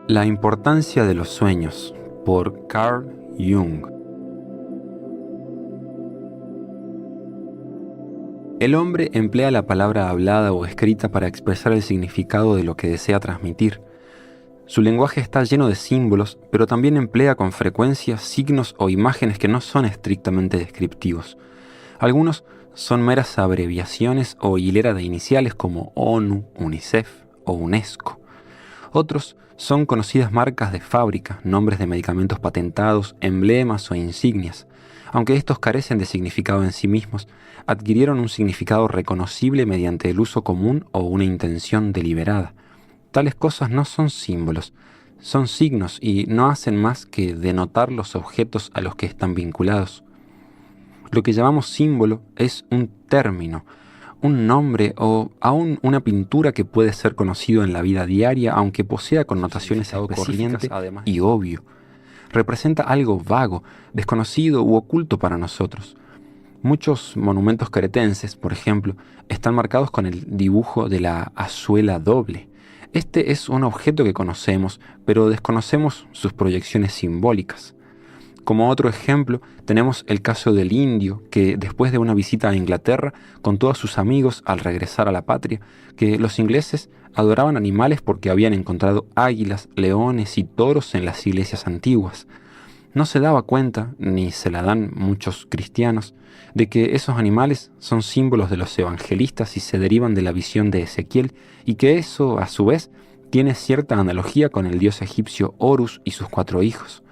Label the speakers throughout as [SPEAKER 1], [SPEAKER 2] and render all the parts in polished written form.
[SPEAKER 1] La importancia de los sueños, por Carl Jung. El hombre emplea la palabra hablada o escrita para expresar el significado de lo que desea transmitir. Su lenguaje está lleno de símbolos, pero también emplea con frecuencia signos o imágenes que no son estrictamente descriptivos. Algunos son meras abreviaciones o hilera de iniciales como ONU, UNICEF o UNESCO. Otros son conocidas marcas de fábrica, nombres de medicamentos patentados, emblemas o insignias. Aunque estos carecen de significado en sí mismos, adquirieron un significado reconocible mediante el uso común o una intención deliberada. Tales cosas no son símbolos, son signos y no hacen más que denotar los objetos a los que están vinculados. Lo que llamamos símbolo es un término, un nombre o aún una pintura que puede ser conocido en la vida diaria, aunque posea connotaciones específicas y obvio. Representa algo vago, desconocido u oculto para nosotros. Muchos monumentos cretenses, por ejemplo, están marcados con el dibujo de la azuela doble. Este es un objeto que conocemos, pero desconocemos sus proyecciones simbólicas. Como otro ejemplo, tenemos el caso del indio, que después de una visita a Inglaterra contó a sus amigos al regresar a la patria que los ingleses adoraban animales porque habían encontrado águilas, leones y toros en las iglesias antiguas. No se daba cuenta, ni se la dan muchos cristianos, de que esos animales son símbolos de los evangelistas y se derivan de la visión de Ezequiel, y que eso, a su vez, tiene cierta analogía con el dios egipcio Horus y sus 4 hijos.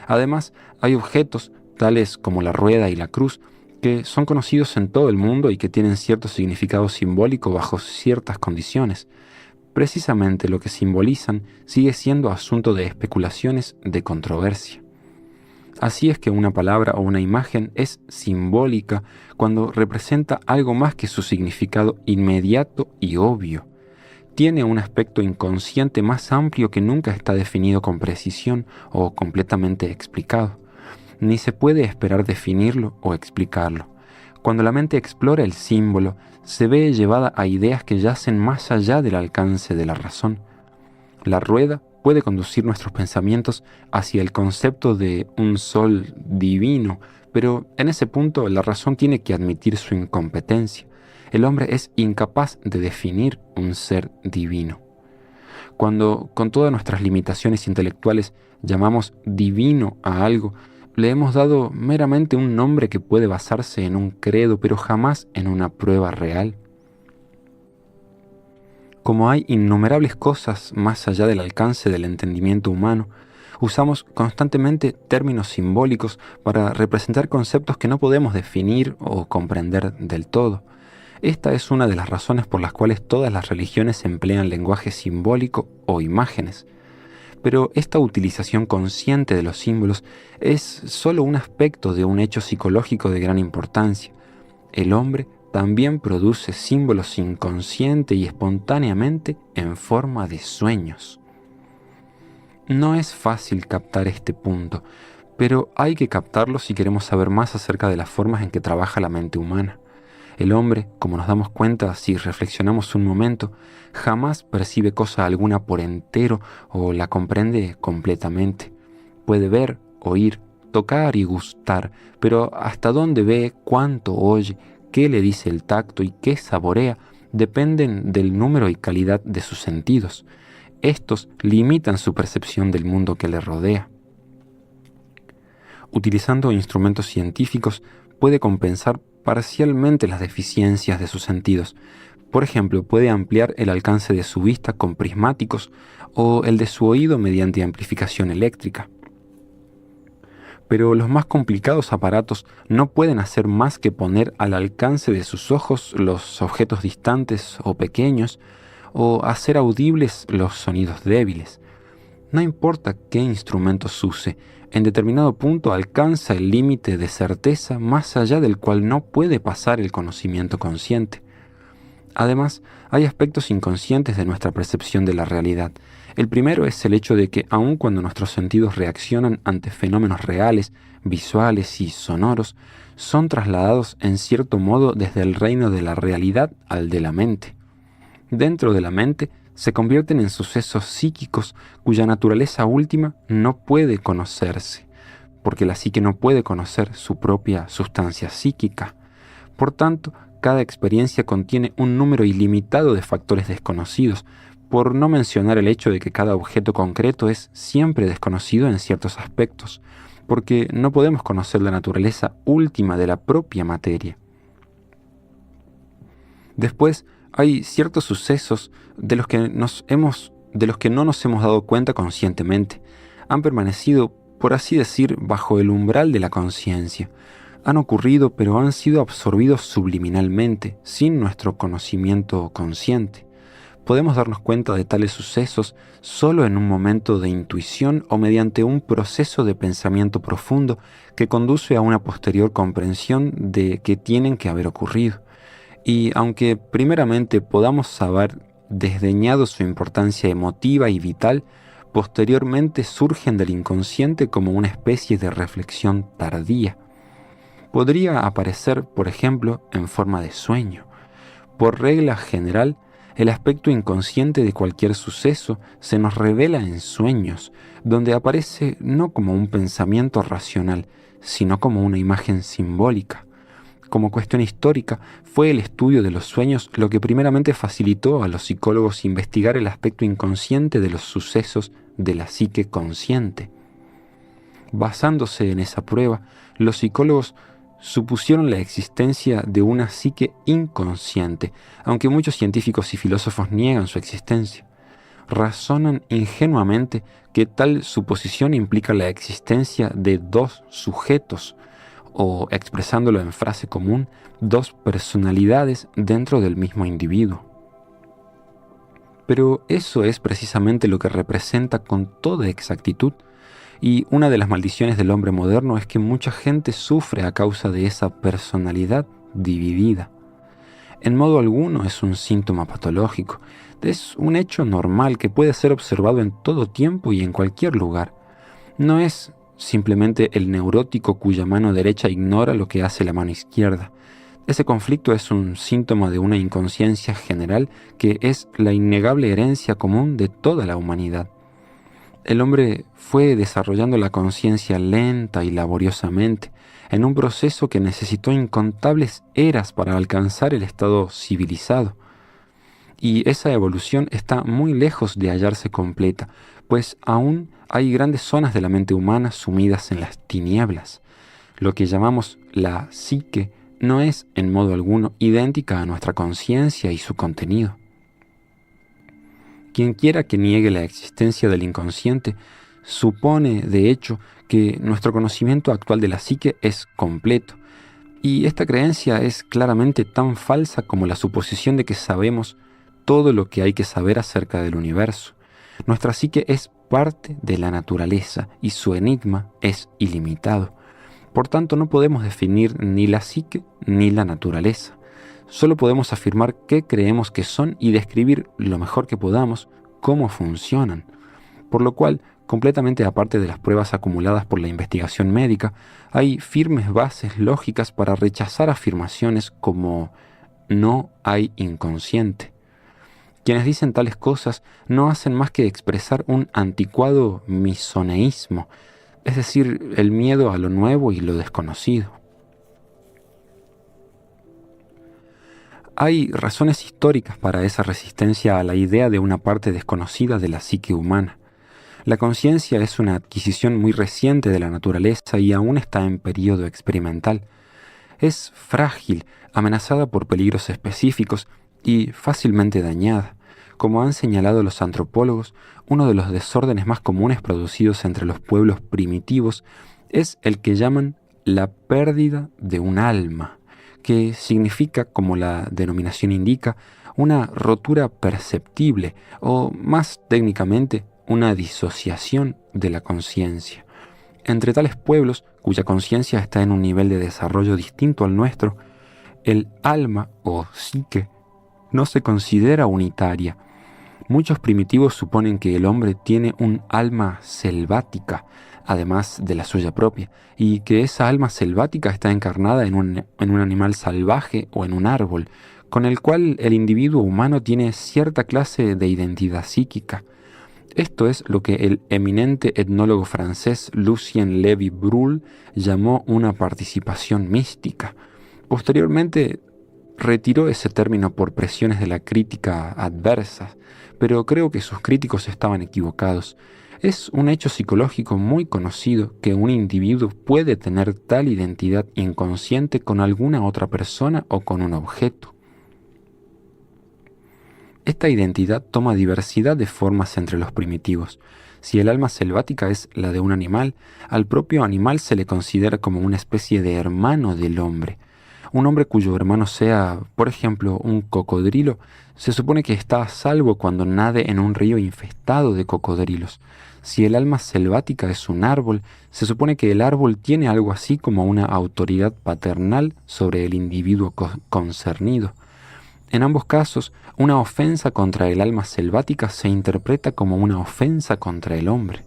[SPEAKER 1] Además, hay objetos, tales como la rueda y la cruz, que son conocidos en todo el mundo y que tienen cierto significado simbólico bajo ciertas condiciones. Precisamente lo que simbolizan sigue siendo asunto de especulaciones, de controversia. Así es que una palabra o una imagen es simbólica cuando representa algo más que su significado inmediato y obvio. Tiene un aspecto inconsciente más amplio que nunca está definido con precisión o completamente explicado. Ni se puede esperar definirlo o explicarlo. Cuando la mente explora el símbolo, se ve llevada a ideas que yacen más allá del alcance de la razón. La rueda puede conducir nuestros pensamientos hacia el concepto de un sol divino, pero en ese punto la razón tiene que admitir su incompetencia. El hombre es incapaz de definir un ser divino. Cuando, con todas nuestras limitaciones intelectuales, llamamos divino a algo, le hemos dado meramente un nombre que puede basarse en un credo, pero jamás en una prueba real. Como hay innumerables cosas más allá del alcance del entendimiento humano, usamos constantemente términos simbólicos para representar conceptos que no podemos definir o comprender del todo. Esta es una de las razones por las cuales todas las religiones emplean lenguaje simbólico o imágenes. Pero esta utilización consciente de los símbolos es solo un aspecto de un hecho psicológico de gran importancia. El hombre también produce símbolos inconsciente y espontáneamente en forma de sueños. No es fácil captar este punto, pero hay que captarlo si queremos saber más acerca de las formas en que trabaja la mente humana. El hombre, como nos damos cuenta si reflexionamos un momento, jamás percibe cosa alguna por entero o la comprende completamente. Puede ver, oír, tocar y gustar, pero hasta dónde ve, cuánto oye, qué le dice el tacto y qué saborea, dependen del número y calidad de sus sentidos. Estos limitan su percepción del mundo que le rodea. Utilizando instrumentos científicos, puede compensar parcialmente las deficiencias de sus sentidos. Por ejemplo, puede ampliar el alcance de su vista con prismáticos o el de su oído mediante amplificación eléctrica. Pero los más complicados aparatos no pueden hacer más que poner al alcance de sus ojos los objetos distantes o pequeños o hacer audibles los sonidos débiles. No importa qué instrumentos use, en determinado punto alcanza el límite de certeza más allá del cual no puede pasar el conocimiento consciente. Además, hay aspectos inconscientes de nuestra percepción de la realidad. El primero es el hecho de que aun cuando nuestros sentidos reaccionan ante fenómenos reales, visuales y sonoros, son trasladados en cierto modo desde el reino de la realidad al de la mente. Dentro de la mente se convierten en sucesos psíquicos cuya naturaleza última no puede conocerse, porque la psique no puede conocer su propia sustancia psíquica. Por tanto, cada experiencia contiene un número ilimitado de factores desconocidos, por no mencionar el hecho de que cada objeto concreto es siempre desconocido en ciertos aspectos, porque no podemos conocer la naturaleza última de la propia materia. Después, hay ciertos sucesos de los que no nos hemos dado cuenta conscientemente. Han permanecido, por así decir, bajo el umbral de la conciencia. Han ocurrido, pero han sido absorbidos subliminalmente, sin nuestro conocimiento consciente. Podemos darnos cuenta de tales sucesos solo en un momento de intuición o mediante un proceso de pensamiento profundo que conduce a una posterior comprensión de que tienen que haber ocurrido. Y aunque primeramente podamos haber desdeñado su importancia emotiva y vital, posteriormente surgen del inconsciente como una especie de reflexión tardía. Podría aparecer, por ejemplo, en forma de sueño. Por regla general, el aspecto inconsciente de cualquier suceso se nos revela en sueños, donde aparece no como un pensamiento racional, sino como una imagen simbólica. Como cuestión histórica, fue el estudio de los sueños lo que primeramente facilitó a los psicólogos investigar el aspecto inconsciente de los sucesos de la psique consciente. Basándose en esa prueba, los psicólogos supusieron la existencia de una psique inconsciente, aunque muchos científicos y filósofos niegan su existencia. Razonan ingenuamente que tal suposición implica la existencia de dos sujetos, o expresándolo en frase común, dos personalidades dentro del mismo individuo. Pero eso es precisamente lo que representa con toda exactitud, y una de las maldiciones del hombre moderno es que mucha gente sufre a causa de esa personalidad dividida. En modo alguno es un síntoma patológico, es un hecho normal que puede ser observado en todo tiempo y en cualquier lugar. No es simplemente el neurótico cuya mano derecha ignora lo que hace la mano izquierda. Ese conflicto es un síntoma de una inconsciencia general que es la innegable herencia común de toda la humanidad. El hombre fue desarrollando la conciencia lenta y laboriosamente, en un proceso que necesitó incontables eras para alcanzar el estado civilizado. Y esa evolución está muy lejos de hallarse completa, pues aún hay grandes zonas de la mente humana sumidas en las tinieblas. Lo que llamamos la psique no es en modo alguno idéntica a nuestra conciencia y su contenido. Quien quiera que niegue la existencia del inconsciente supone, de hecho, que nuestro conocimiento actual de la psique es completo. Y esta creencia es claramente tan falsa como la suposición de que sabemos todo lo que hay que saber acerca del universo. Nuestra psique es parte de la naturaleza y su enigma es ilimitado. Por tanto, no podemos definir ni la psique ni la naturaleza. Solo podemos afirmar qué creemos que son y describir lo mejor que podamos cómo funcionan. Por lo cual, completamente aparte de las pruebas acumuladas por la investigación médica, hay firmes bases lógicas para rechazar afirmaciones como no hay inconsciente. Quienes dicen tales cosas no hacen más que expresar un anticuado misoneísmo, es decir, el miedo a lo nuevo y lo desconocido. Hay razones históricas para esa resistencia a la idea de una parte desconocida de la psique humana. La conciencia es una adquisición muy reciente de la naturaleza y aún está en periodo experimental. Es frágil, amenazada por peligros específicos y fácilmente dañada. Como han señalado los antropólogos, uno de los desórdenes más comunes producidos entre los pueblos primitivos es el que llaman la pérdida de un alma, que significa, como la denominación indica, una rotura perceptible o, más técnicamente, una disociación de la conciencia. Entre tales pueblos, cuya conciencia está en un nivel de desarrollo distinto al nuestro, el alma o psique no se considera unitaria. Muchos primitivos suponen que el hombre tiene un alma selvática, además de la suya propia, y que esa alma selvática está encarnada en un animal salvaje o en un árbol, con el cual el individuo humano tiene cierta clase de identidad psíquica. Esto es lo que el eminente etnólogo francés Lucien Lévy-Bruhl llamó una participación mística. Posteriormente retiró ese término por presiones de la crítica adversa, pero creo que sus críticos estaban equivocados. Es un hecho psicológico muy conocido que un individuo puede tener tal identidad inconsciente con alguna otra persona o con un objeto. Esta identidad toma diversidad de formas entre los primitivos. Si el alma selvática es la de un animal, al propio animal se le considera como una especie de hermano del hombre. Un hombre cuyo hermano sea, por ejemplo, un cocodrilo, se supone que está a salvo cuando nade en un río infestado de cocodrilos. Si el alma selvática es un árbol, se supone que el árbol tiene algo así como una autoridad paternal sobre el individuo concernido. En ambos casos, una ofensa contra el alma selvática se interpreta como una ofensa contra el hombre.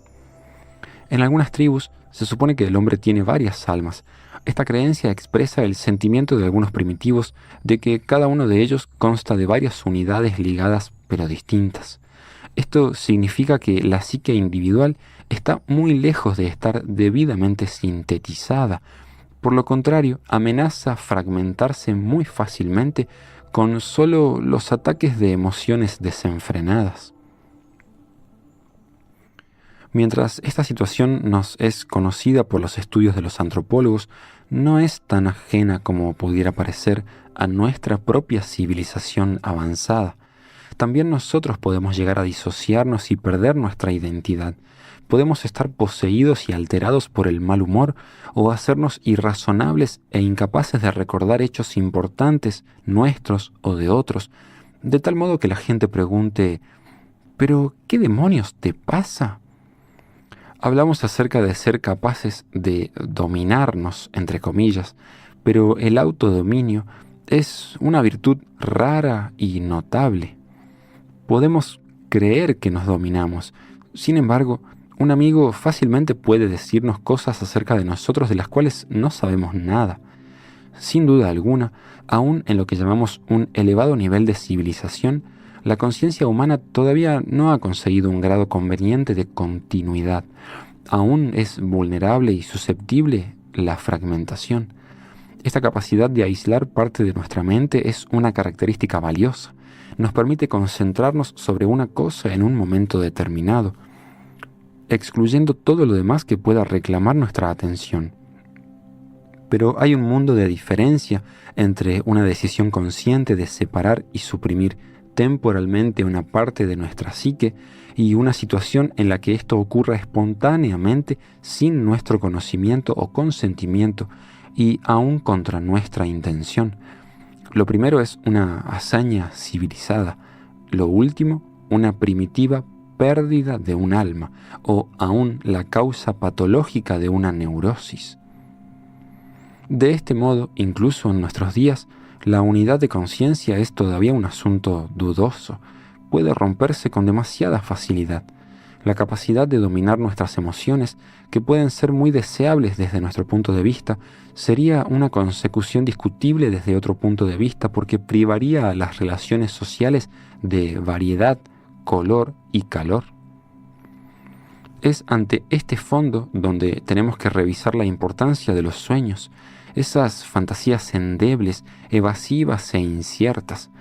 [SPEAKER 1] En algunas tribus se supone que el hombre tiene varias almas. Esta creencia expresa el sentimiento de algunos primitivos de que cada uno de ellos consta de varias unidades ligadas pero distintas. Esto significa que la psique individual está muy lejos de estar debidamente sintetizada. Por lo contrario, amenaza fragmentarse muy fácilmente con solo los ataques de emociones desenfrenadas. Mientras esta situación nos es conocida por los estudios de los antropólogos, no es tan ajena como pudiera parecer a nuestra propia civilización avanzada. También nosotros podemos llegar a disociarnos y perder nuestra identidad. Podemos estar poseídos y alterados por el mal humor o hacernos irrazonables e incapaces de recordar hechos importantes, nuestros o de otros, de tal modo que la gente pregunte: ¿pero qué demonios te pasa? Hablamos acerca de ser capaces de dominarnos, entre comillas, pero el autodominio es una virtud rara y notable. Podemos creer que nos dominamos. Sin embargo, un amigo fácilmente puede decirnos cosas acerca de nosotros de las cuales no sabemos nada. Sin duda alguna, aún en lo que llamamos un elevado nivel de civilización, la conciencia humana todavía no ha conseguido un grado conveniente de continuidad. Aún es vulnerable y susceptible la fragmentación. Esta capacidad de aislar parte de nuestra mente es una característica valiosa. Nos permite concentrarnos sobre una cosa en un momento determinado, excluyendo todo lo demás que pueda reclamar nuestra atención. Pero hay un mundo de diferencia entre una decisión consciente de separar y suprimir temporalmente una parte de nuestra psique y una situación en la que esto ocurra espontáneamente sin nuestro conocimiento o consentimiento y aún contra nuestra intención. Lo primero es una hazaña civilizada, lo último una primitiva pérdida de un alma o aún la causa patológica de una neurosis. De este modo, incluso en nuestros días, la unidad de conciencia es todavía un asunto dudoso, puede romperse con demasiada facilidad. La capacidad de dominar nuestras emociones, que pueden ser muy deseables desde nuestro punto de vista, sería una consecución discutible desde otro punto de vista porque privaría a las relaciones sociales de variedad, color y calor. Es ante este fondo donde tenemos que revisar la importancia de los sueños, esas fantasías endebles, evasivas e inciertas.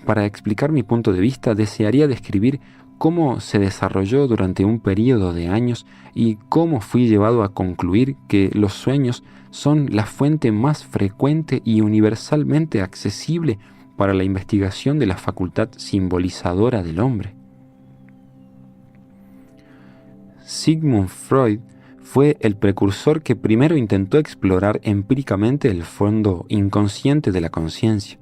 [SPEAKER 1] Para explicar mi punto de vista, desearía describir cómo se desarrolló durante un período de años y cómo fui llevado a concluir que los sueños son la fuente más frecuente y universalmente accesible para la investigación de la facultad simbolizadora del hombre. Sigmund Freud fue el precursor que primero intentó explorar empíricamente el fondo inconsciente de la conciencia.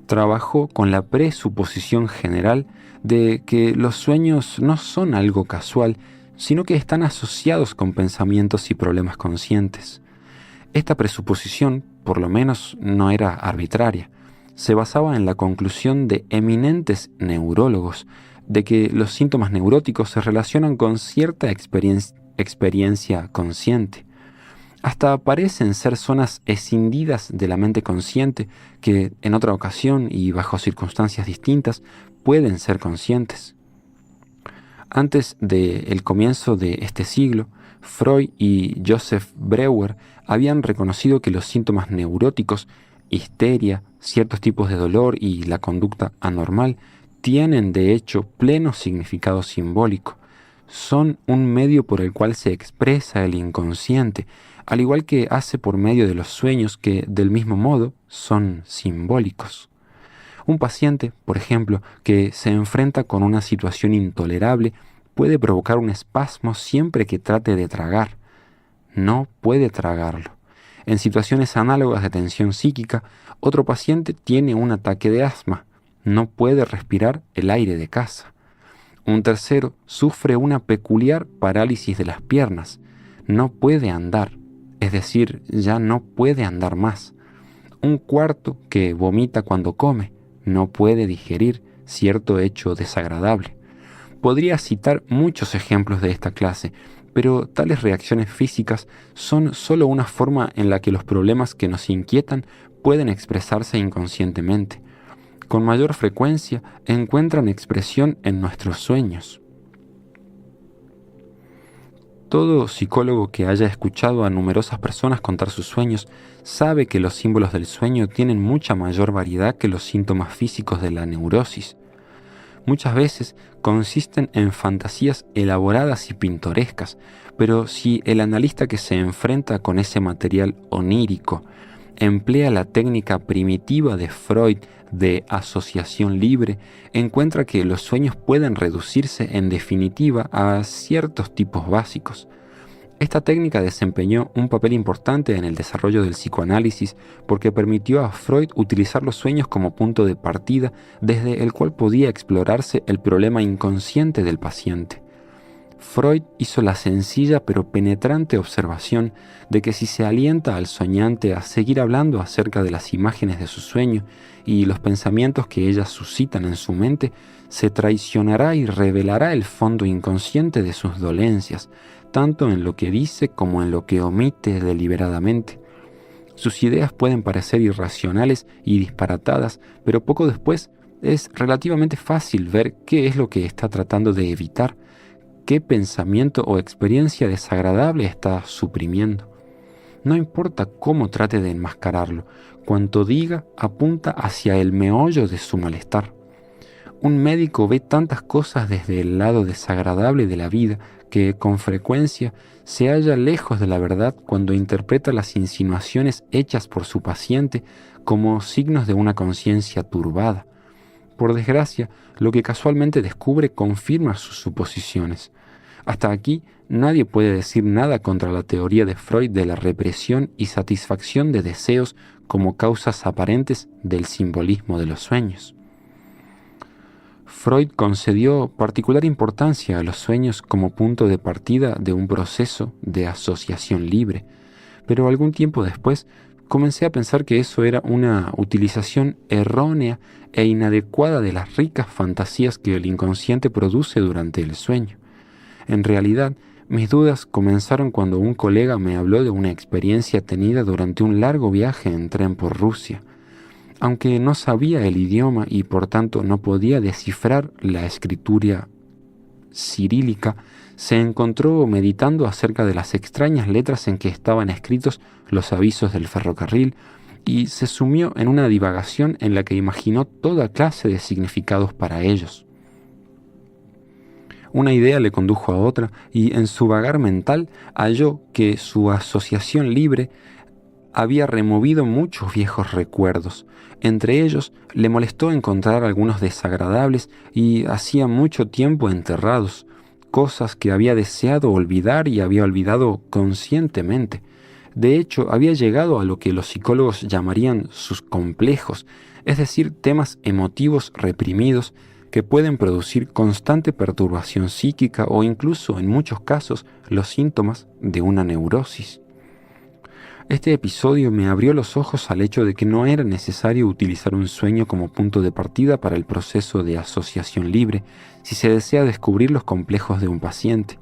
[SPEAKER 1] Trabajó con la presuposición general de que los sueños no son algo casual, sino que están asociados con pensamientos y problemas conscientes. Esta presuposición, por lo menos, no era arbitraria. Se basaba en la conclusión de eminentes neurólogos de que los síntomas neuróticos se relacionan con cierta experiencia consciente. Hasta parecen ser zonas escindidas de la mente consciente que en otra ocasión y bajo circunstancias distintas pueden ser conscientes. Antes del comienzo de este siglo, Freud y Joseph Breuer habían reconocido que los síntomas neuróticos, histeria, ciertos tipos de dolor y la conducta anormal tienen de hecho pleno significado simbólico. Son un medio por el cual se expresa el inconsciente, al igual que hace por medio de los sueños que, del mismo modo, son simbólicos. Un paciente, por ejemplo, que se enfrenta con una situación intolerable, puede provocar un espasmo siempre que trate de tragar. No puede tragarlo. En situaciones análogas de tensión psíquica, otro paciente tiene un ataque de asma. No puede respirar el aire de casa. Un tercero sufre una peculiar parálisis de las piernas. No puede andar, es decir, ya no puede andar más. Un cuarto que vomita cuando come. No puede digerir cierto hecho desagradable. Podría citar muchos ejemplos de esta clase, pero tales reacciones físicas son solo una forma en la que los problemas que nos inquietan pueden expresarse inconscientemente. Con mayor frecuencia encuentran expresión en nuestros sueños. Todo psicólogo que haya escuchado a numerosas personas contar sus sueños sabe que los símbolos del sueño tienen mucha mayor variedad que los síntomas físicos de la neurosis. Muchas veces consisten en fantasías elaboradas y pintorescas, pero si el analista que se enfrenta con ese material onírico emplea la técnica primitiva de Freud de asociación libre, encuentra que los sueños pueden reducirse en definitiva a ciertos tipos básicos. Esta técnica desempeñó un papel importante en el desarrollo del psicoanálisis porque permitió a Freud utilizar los sueños como punto de partida desde el cual podía explorarse el problema inconsciente del paciente. Freud hizo la sencilla pero penetrante observación de que si se alienta al soñante a seguir hablando acerca de las imágenes de su sueño y los pensamientos que ellas suscitan en su mente, se traicionará y revelará el fondo inconsciente de sus dolencias, tanto en lo que dice como en lo que omite deliberadamente. Sus ideas pueden parecer irracionales y disparatadas, pero poco después es relativamente fácil ver qué es lo que está tratando de evitar, qué pensamiento o experiencia desagradable está suprimiendo. No importa cómo trate de enmascararlo, cuanto diga apunta hacia el meollo de su malestar. Un médico ve tantas cosas desde el lado desagradable de la vida que con frecuencia se halla lejos de la verdad cuando interpreta las insinuaciones hechas por su paciente como signos de una conciencia turbada. Por desgracia, lo que casualmente descubre confirma sus suposiciones. Hasta aquí, nadie puede decir nada contra la teoría de Freud de la represión y satisfacción de deseos como causas aparentes del simbolismo de los sueños. Freud concedió particular importancia a los sueños como punto de partida de un proceso de asociación libre, pero algún tiempo después comencé a pensar que eso era una utilización errónea e inadecuada de las ricas fantasías que el inconsciente produce durante el sueño. En realidad, mis dudas comenzaron cuando un colega me habló de una experiencia tenida durante un largo viaje en tren por Rusia. Aunque no sabía el idioma y por tanto no podía descifrar la escritura cirílica, se encontró meditando acerca de las extrañas letras en que estaban escritos los avisos del ferrocarril y se sumió en una divagación en la que imaginó toda clase de significados para ellos. Una idea le condujo a otra y en su vagar mental halló que su asociación libre había removido muchos viejos recuerdos. Entre ellos le molestó encontrar algunos desagradables y hacía mucho tiempo enterrados, cosas que había deseado olvidar y había olvidado conscientemente. De hecho, había llegado a lo que los psicólogos llamarían sus complejos, es decir, temas emotivos reprimidos que pueden producir constante perturbación psíquica o incluso, en muchos casos, los síntomas de una neurosis. Este episodio me abrió los ojos al hecho de que no era necesario utilizar un sueño como punto de partida para el proceso de asociación libre si se desea descubrir los complejos de un paciente.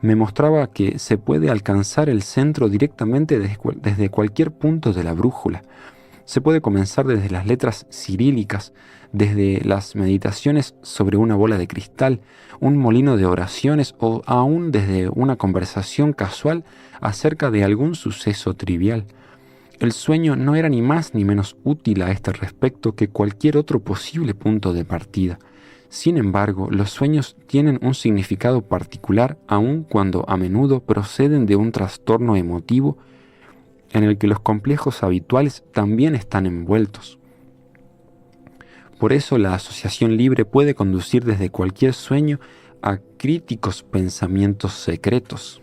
[SPEAKER 1] Me mostraba que se puede alcanzar el centro directamente desde cualquier punto de la brújula. Se puede comenzar desde las letras cirílicas, desde las meditaciones sobre una bola de cristal, un molino de oraciones o aún desde una conversación casual acerca de algún suceso trivial. El sueño no era ni más ni menos útil a este respecto que cualquier otro posible punto de partida. Sin embargo, los sueños tienen un significado particular aun cuando a menudo proceden de un trastorno emotivo en el que los complejos habituales también están envueltos. Por eso la asociación libre puede conducir desde cualquier sueño a críticos pensamientos secretos.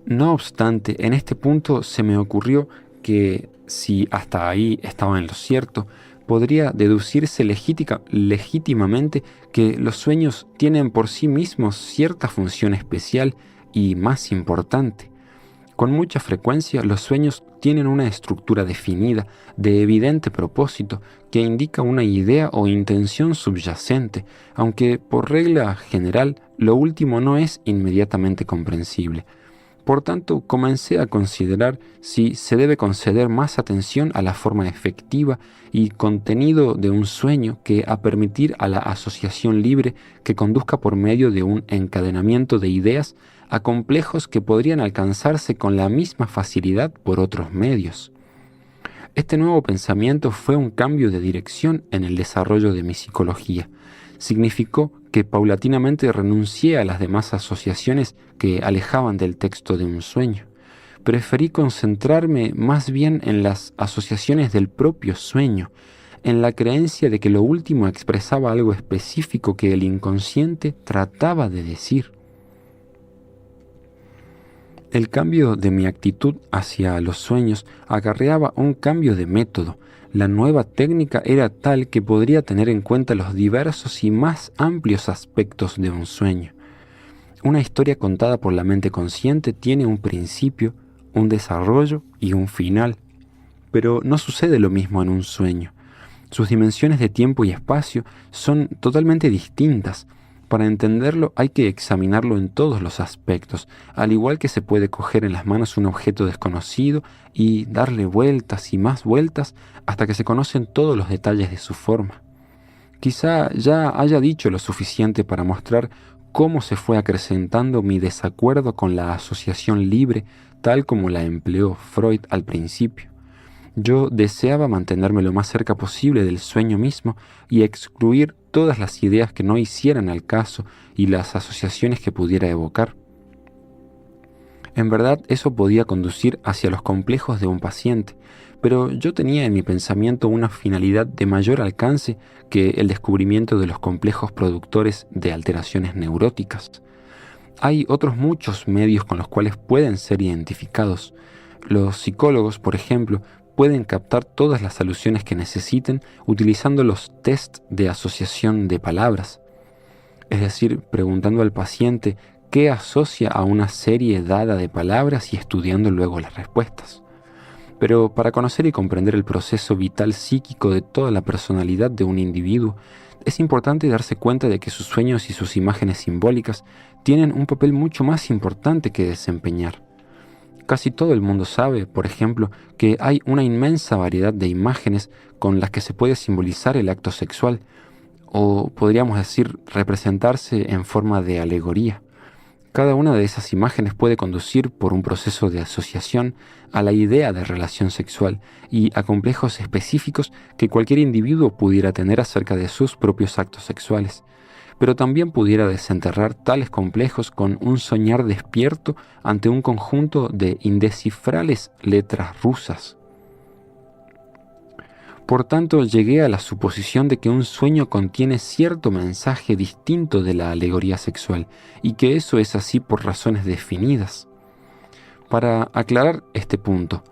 [SPEAKER 1] No obstante, en este punto se me ocurrió que, si hasta ahí estaba en lo cierto, podría deducirse legítimamente que los sueños tienen por sí mismos cierta función especial y más importante. Con mucha frecuencia, los sueños tienen una estructura definida, de evidente propósito, que indica una idea o intención subyacente, aunque por regla general lo último no es inmediatamente comprensible. Por tanto, comencé a considerar si se debe conceder más atención a la forma efectiva y contenido de un sueño que a permitir a la asociación libre que conduzca por medio de un encadenamiento de ideas a complejos que podrían alcanzarse con la misma facilidad por otros medios. Este nuevo pensamiento fue un cambio de dirección en el desarrollo de mi psicología. Significó que paulatinamente renuncié a las demás asociaciones que alejaban del texto de un sueño. Preferí concentrarme más bien en las asociaciones del propio sueño, en la creencia de que lo último expresaba algo específico que el inconsciente trataba de decir. El cambio de mi actitud hacia los sueños acarreaba un cambio de método. La nueva técnica era tal que podría tener en cuenta los diversos y más amplios aspectos de un sueño. Una historia contada por la mente consciente tiene un principio, un desarrollo y un final. Pero no sucede lo mismo en un sueño. Sus dimensiones de tiempo y espacio son totalmente distintas. Para entenderlo hay que examinarlo en todos los aspectos, al igual que se puede coger en las manos un objeto desconocido y darle vueltas y más vueltas hasta que se conocen todos los detalles de su forma. Quizá ya haya dicho lo suficiente para mostrar cómo se fue acrecentando mi desacuerdo con la asociación libre tal como la empleó Freud al principio. Yo deseaba mantenerme lo más cerca posible del sueño mismo y excluir todas las ideas que no hicieran al caso y las asociaciones que pudiera evocar. En verdad, eso podía conducir hacia los complejos de un paciente, pero yo tenía en mi pensamiento una finalidad de mayor alcance que el descubrimiento de los complejos productores de alteraciones neuróticas. Hay otros muchos medios con los cuales pueden ser identificados. Los psicólogos, por ejemplo, pueden captar todas las alusiones que necesiten utilizando los tests de asociación de palabras, es decir, preguntando al paciente qué asocia a una serie dada de palabras y estudiando luego las respuestas. Pero para conocer y comprender el proceso vital psíquico de toda la personalidad de un individuo, es importante darse cuenta de que sus sueños y sus imágenes simbólicas tienen un papel mucho más importante que desempeñar. Casi todo el mundo sabe, por ejemplo, que hay una inmensa variedad de imágenes con las que se puede simbolizar el acto sexual, o podríamos decir representarse en forma de alegoría. Cada una de esas imágenes puede conducir por un proceso de asociación a la idea de relación sexual y a complejos específicos que cualquier individuo pudiera tener acerca de sus propios actos sexuales, pero también pudiera desenterrar tales complejos con un soñar despierto ante un conjunto de indescifrables letras rusas. Por tanto, llegué a la suposición de que un sueño contiene cierto mensaje distinto de la alegoría sexual y que eso es así por razones definidas. Para aclarar este punto,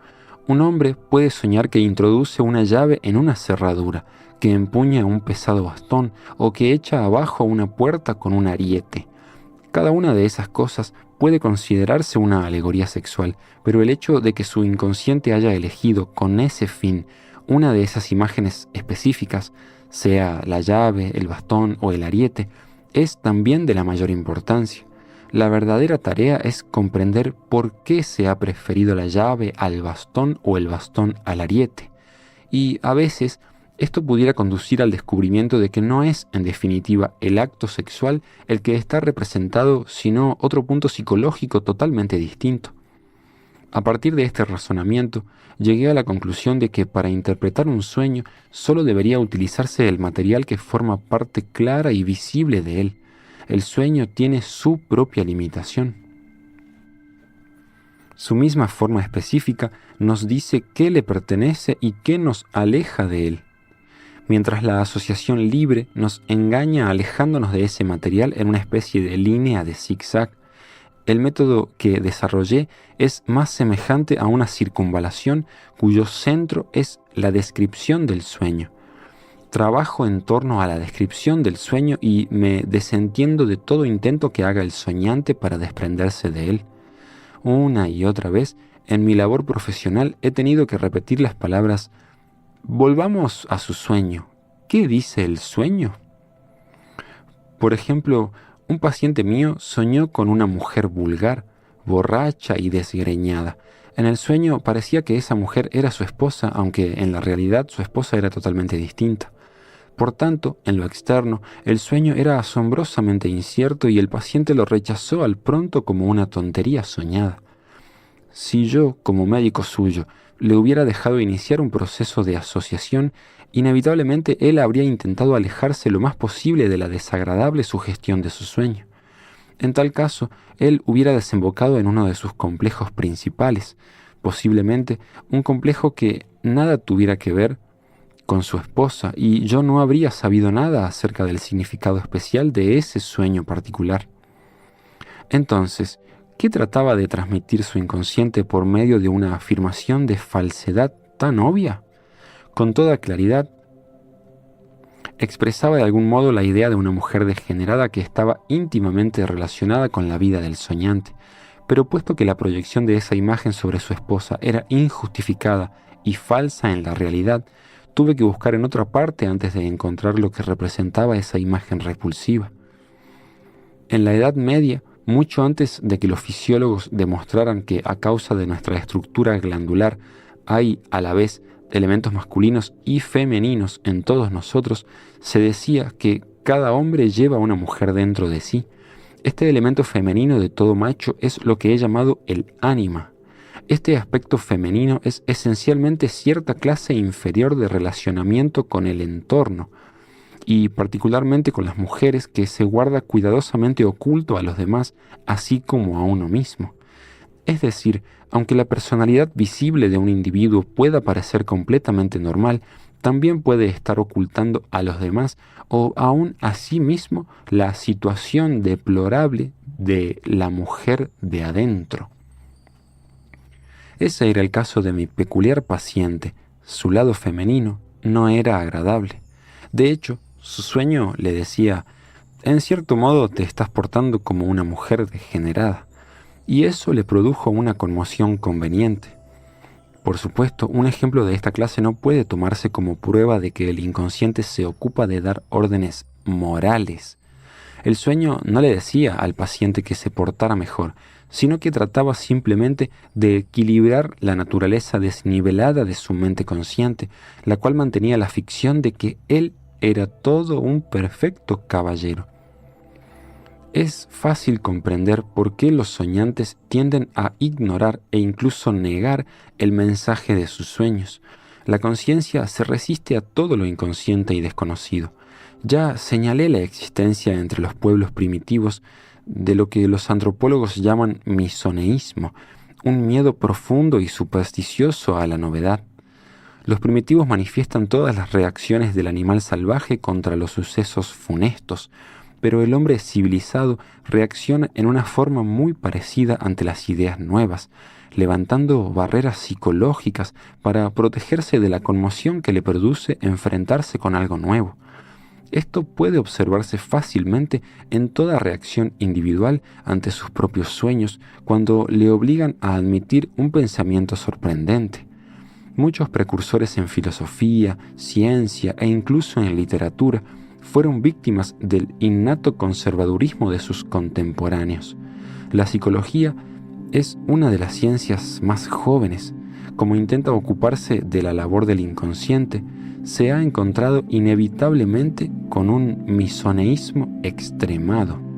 [SPEAKER 1] un hombre puede soñar que introduce una llave en una cerradura, que empuña un pesado bastón o que echa abajo una puerta con un ariete. Cada una de esas cosas puede considerarse una alegoría sexual, pero el hecho de que su inconsciente haya elegido con ese fin una de esas imágenes específicas, sea la llave, el bastón o el ariete, es también de la mayor importancia. La verdadera tarea es comprender por qué se ha preferido la llave al bastón o el bastón al ariete. Y a veces esto pudiera conducir al descubrimiento de que no es, en definitiva, el acto sexual el que está representado, sino otro punto psicológico totalmente distinto. A partir de este razonamiento, llegué a la conclusión de que para interpretar un sueño solo debería utilizarse el material que forma parte clara y visible de él. El sueño tiene su propia limitación. Su misma forma específica nos dice qué le pertenece y qué nos aleja de él, mientras la asociación libre nos engaña alejándonos de ese material en una especie de línea de zigzag. El método que desarrollé es más semejante a una circunvalación cuyo centro es la descripción del sueño. Trabajo en torno a la descripción del sueño y me desentiendo de todo intento que haga el soñante para desprenderse de él. Una y otra vez, en mi labor profesional he tenido que repetir las palabras: volvamos a su sueño. ¿Qué dice el sueño? Por ejemplo, un paciente mío soñó con una mujer vulgar, borracha y desgreñada. En el sueño parecía que esa mujer era su esposa, aunque en la realidad su esposa era totalmente distinta. Por tanto, en lo externo, el sueño era asombrosamente incierto y el paciente lo rechazó al pronto como una tontería soñada. Si yo, como médico suyo, le hubiera dejado iniciar un proceso de asociación, inevitablemente él habría intentado alejarse lo más posible de la desagradable sugestión de su sueño. En tal caso, él hubiera desembocado en uno de sus complejos principales, posiblemente un complejo que nada tuviera que ver con su esposa, y yo no habría sabido nada acerca del significado especial de ese sueño particular. Entonces, ¿qué trataba de transmitir su inconsciente por medio de una afirmación de falsedad tan obvia? Con toda claridad, expresaba de algún modo la idea de una mujer degenerada que estaba íntimamente relacionada con la vida del soñante, pero puesto que la proyección de esa imagen sobre su esposa era injustificada y falsa en la realidad, tuve que buscar en otra parte antes de encontrar lo que representaba esa imagen repulsiva. En la Edad Media, mucho antes de que los fisiólogos demostraran que a causa de nuestra estructura glandular hay a la vez elementos masculinos y femeninos en todos nosotros, se decía que cada hombre lleva una mujer dentro de sí. Este elemento femenino de todo macho es lo que he llamado el ánima. Este aspecto femenino es esencialmente cierta clase inferior de relacionamiento con el entorno, y particularmente con las mujeres, que se guarda cuidadosamente oculto a los demás, así como a uno mismo. Es decir, aunque la personalidad visible de un individuo pueda parecer completamente normal, también puede estar ocultando a los demás o aún a sí mismo la situación deplorable de la mujer de adentro. Ese era el caso de mi peculiar paciente. Su lado femenino no era agradable. De hecho, su sueño le decía: en cierto modo te estás portando como una mujer degenerada. Y eso le produjo una conmoción conveniente. Por supuesto, un ejemplo de esta clase no puede tomarse como prueba de que el inconsciente se ocupa de dar órdenes morales. El sueño no le decía al paciente que se portara mejor, sino que trataba simplemente de equilibrar la naturaleza desnivelada de su mente consciente, la cual mantenía la ficción de que él era todo un perfecto caballero. Es fácil comprender por qué los soñantes tienden a ignorar e incluso negar el mensaje de sus sueños. La conciencia se resiste a todo lo inconsciente y desconocido. Ya señalé la existencia entre los pueblos primitivos de lo que los antropólogos llaman misoneísmo, un miedo profundo y supersticioso a la novedad. Los primitivos manifiestan todas las reacciones del animal salvaje contra los sucesos funestos, pero el hombre civilizado reacciona en una forma muy parecida ante las ideas nuevas, levantando barreras psicológicas para protegerse de la conmoción que le produce enfrentarse con algo nuevo. Esto puede observarse fácilmente en toda reacción individual ante sus propios sueños cuando le obligan a admitir un pensamiento sorprendente. Muchos precursores en filosofía, ciencia e incluso en literatura fueron víctimas del innato conservadurismo de sus contemporáneos. La psicología es una de las ciencias más jóvenes. Como intenta ocuparse de la labor del inconsciente, se ha encontrado inevitablemente con un misoneísmo extremado.